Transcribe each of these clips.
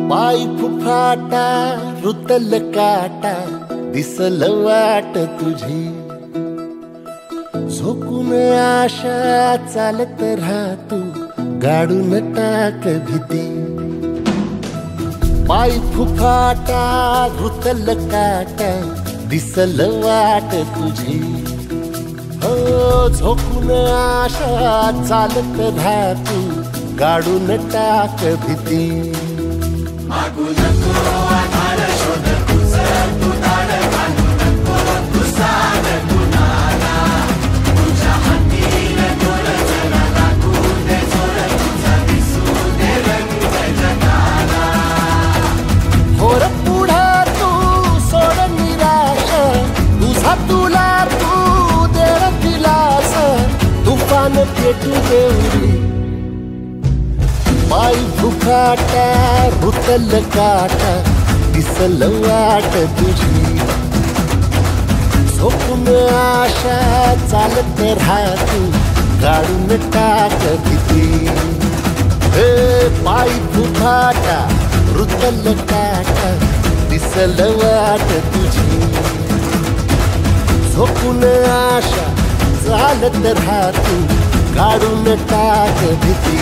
पाय फुफाटा रुतल काटा दिसल वाट तुझी झोकून आशा चालत राहतू गाडून टाक भीती पाय फुफाटा रुतल काटा दिसल वाट तुझी हो झोकून आशा चालत राहतू गाडून टाक भीती मागू नको आधार शोध तुझं तू धाड घालू नको तू साध कुणाला तुझ्या हातीन दोर जरा लागू दे जोर तुझा दिसू दे रंग जगाला होर पुढा तू सोड निराश तुझा तुला तू दे दिलास तुफान पेटू देऊरी पाय फुफाटा रुतल काटा दिसल वाट तुझी झोपून आशा चालत राहतू गाडून टाक भीती पाय फुफाटा रुतल काटा दिसल वाट तुझी झोपून आशा चालत राहतू गाडून टाक भीती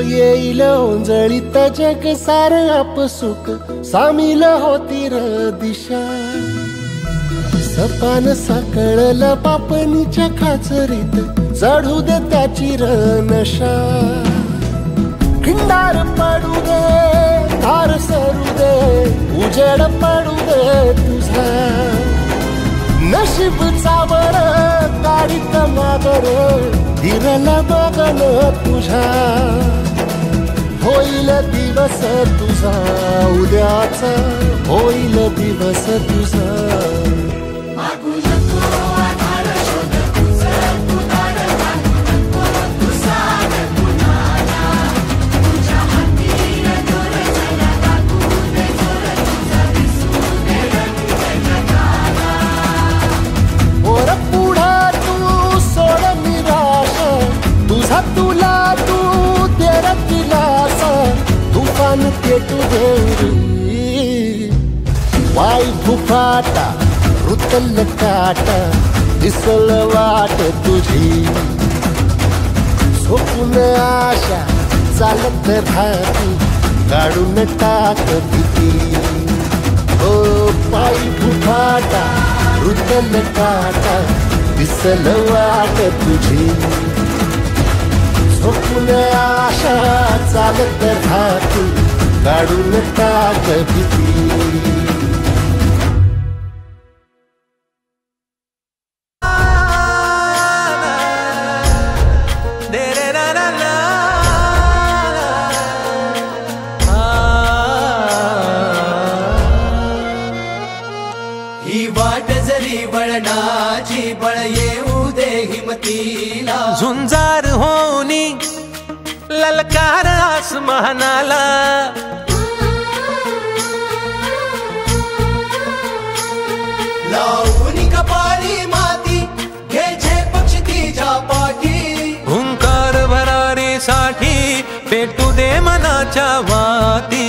येईल ओंजळीत जग सार आपसुक सामील होती र दिशा सपान साकळल पापणीच्या खाचरीत चढू दे त्याची र नशा खिंडार पडू दे धार सरू दे उजेड पडू दे तुझा नशीब चावर काढीत मागर हिरल बघन तुझा होईल दिवस तुझा उद्याचा होईल दिवस तुझा मागू नको आधार शोध तुझं तू धाड घालू नको तू साध कुणाला तुझ्या हातीन दोर जरा लागू दे जोर तुझा दिसू दे रंग जगाला होर पुढा तू सोड निराश तुझा तुला तू तेरा दिलास तुफान पेटू देऊरी पाय फुफाटा रुतल काटा दिसल वाट तुझी झोपून आशा चालत राहतू गाडून टाक भीती ओ पाय फुफाटा रुतल काटा दिसल वाट तुझी झोपून आशा चालत राहतू गाडून टाक भीती ही वाट जरी वळणाची बळ येऊ दे हिमतीला झुंजार होनी ललकार आसमानाला लावून कपाळी माती घे झेपक्ष तिच्या पाठी हुंकार भरारीसाठी पेटू दे मनाच्या वाती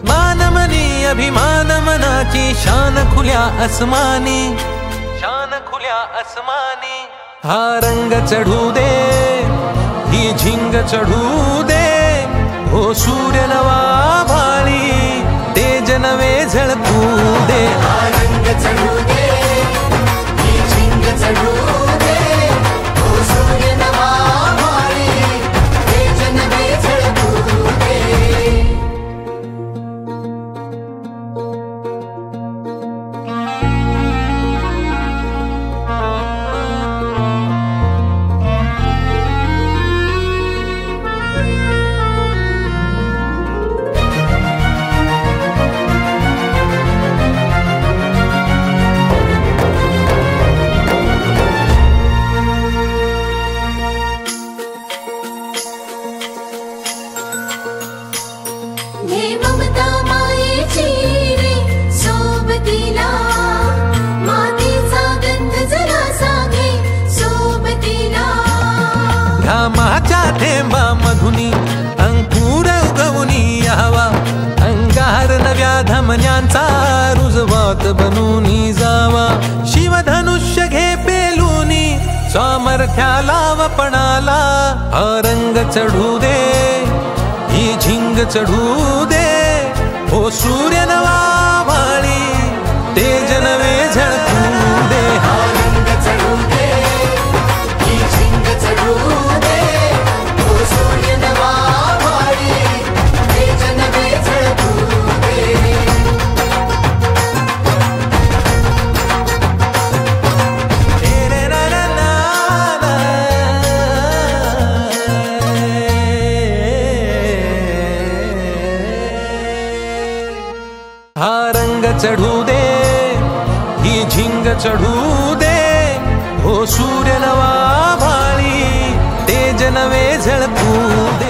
मानमनी अभिमान मनाची शान खुल्या आसमानी शान खुल्या आसमानी हा रंग चढू दे ही झिंग चढू दे हो सूर्य नवा भाळी तेज नवे झळकू दे हा रंग चढू दे ही झिंग चढू दे हो सूर्य नवा भाळी तेज नवे झळकू दे हे ममता मायेची रे सोबतीला मातीचा गंध जरासा घे सोबतीला घामाच्या थेंबा मधुनी अंकुर उगवूनी यावा अंगार नव्या धमन्यांचा रुजवात बनूनी जावा शिवधनुष्य घे पेलूनी सामर्थ्याला वपणाला हा रंग चढू दे ही झिंग चढू दे हो सूर्य नवा भाळी तेज नवे झळकू दे हा रंग चढू दे ही झिंग चढू दे हो सूर्य नवा भाळी तेज नवे झळकू दे रे रा रा रा रा. हा रंग चढू दे ही झिंग चढू दे हो सूर्य नवा भाळी तेज नवे झळकू दे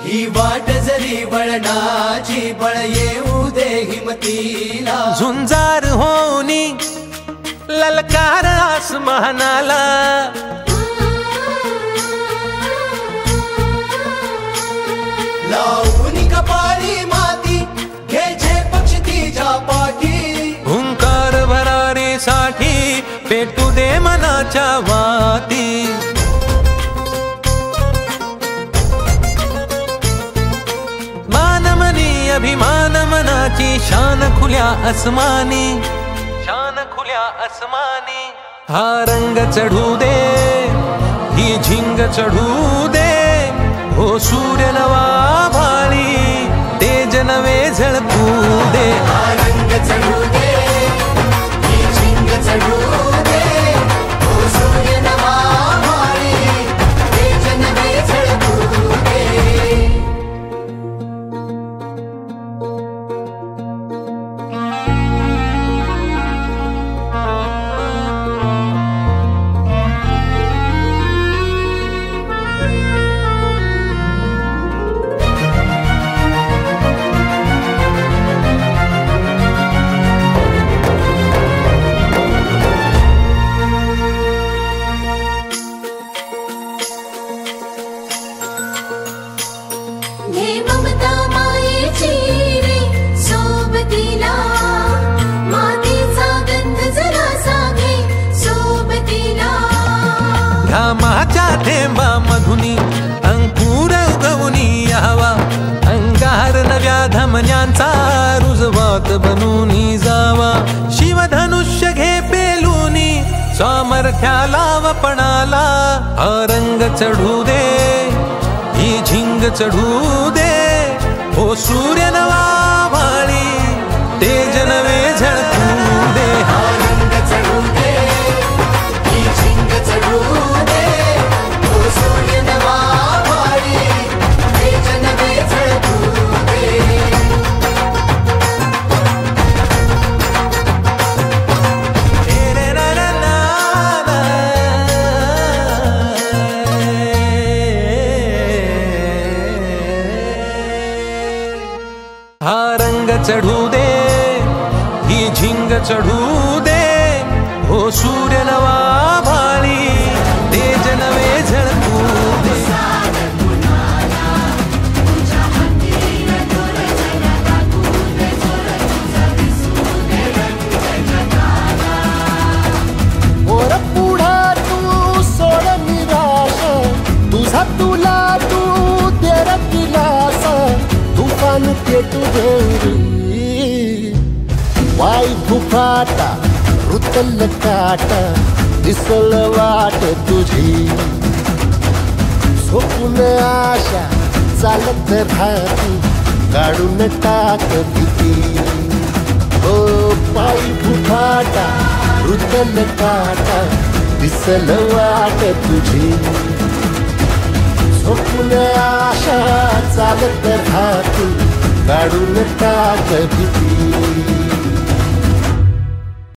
ही वाट जरी वळणाची बळ येऊ दे हिमतीला झुंजार होनी ललकार आसमानाला लावून कपाळी माती घे झेपक्ष तिच्या पाठी हुंकार भरारीसाठी पेटू दे मनाच्या वाती मानमनी अभिमान मनाची शान खुल्या आसमानी शान खुल्या आसमानी हा रंग चढू दे ही झिंग चढू दे हो सूर्य नवा भाळी तेज नवे झळकू दे हा रंग चढू दे ही झिंग चढू दे हो सूर्य नवा भाळी तेज नवे झळकू दे घे ममता मायेची रे सोबतीला, मातीचा गंध जरासा घे सोबतीला. घामाच्या थेंबा मधुनी अंकुर उगवूनी यावा, अंगार नव्या धमन्यांचा रुजवात बनूनी जावा. शिवधनुष्य घे पेलूनी सामर्थ्याला वपणाला, हा रंग चढू दे ही झिंग चढू दे. ओ सूर्य नवा भाळी तेज नवे झळकू दे. हा रंग चढू दे, ही झिंग चढू दे. ओ सूर्य नवा भाळी तेज नवे झळकू दे. हा रंग चढू दे ही झिंग चढू दे. हो सूर्य नवा भाळी तेज नवे झळकू दे. वर पुढा तू सोड निराश, तुझा तुला तू देर दिलास. तुफान पेटू दे वाई फुफाटा रुतल काटा, दिसल वाट तुझी. झोपून आशा चालत राहती, काढून टाक भीती. ओ पायी फुफाटा रुतल काटा, दिसल वाट तुझी. झोपून आशा चालत राहती, काढून टाक भीती.